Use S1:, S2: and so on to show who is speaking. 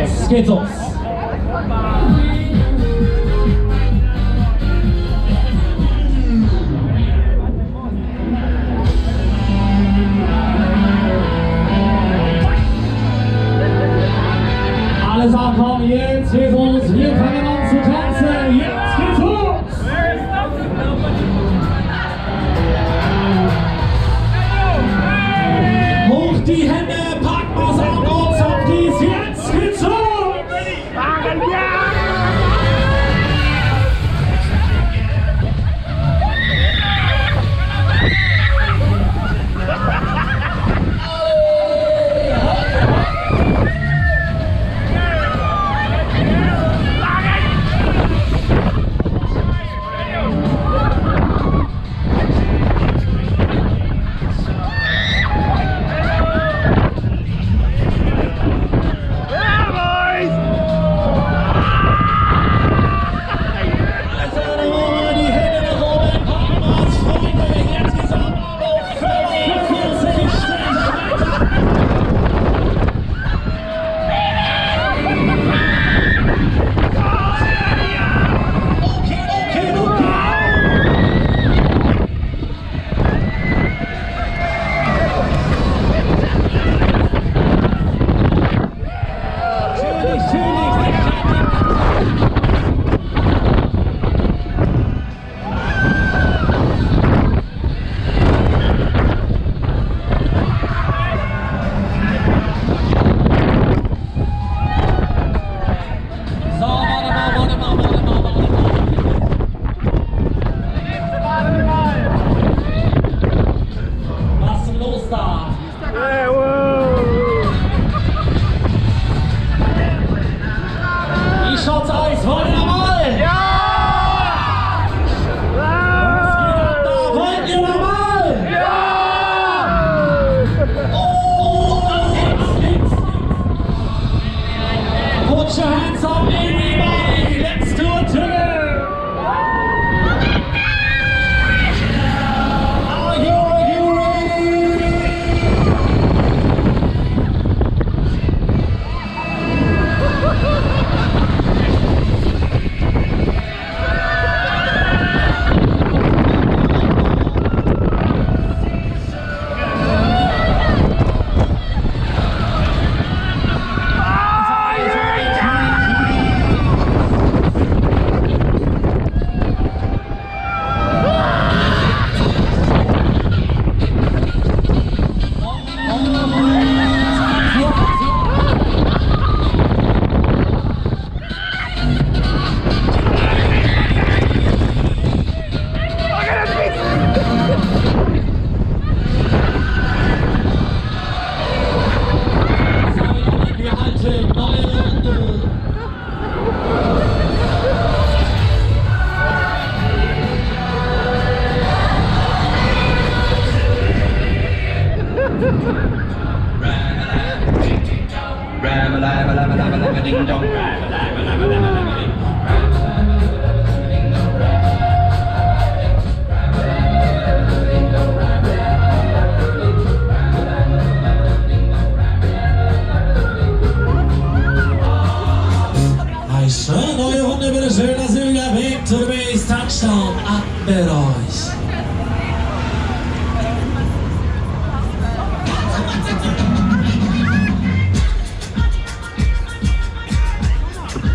S1: Jetzt geht's los. Alles ankommen, jetzt geht's los. Wir fangen an zu tanzen. Jetzt geht's los. Hoch die Hände, packen wir's an uns auf dies. Jetzt geht's los. Wie schaut's aus? Wollt ihr nochmal? Ja! Wollt ihr nochmal? Ja! Oh! Put your hands up, everybody! Let's do it together! Are you ready? Neue Runde, bitte schön, das Sieger, Weg zur Base, Touchdown, ab mit euch.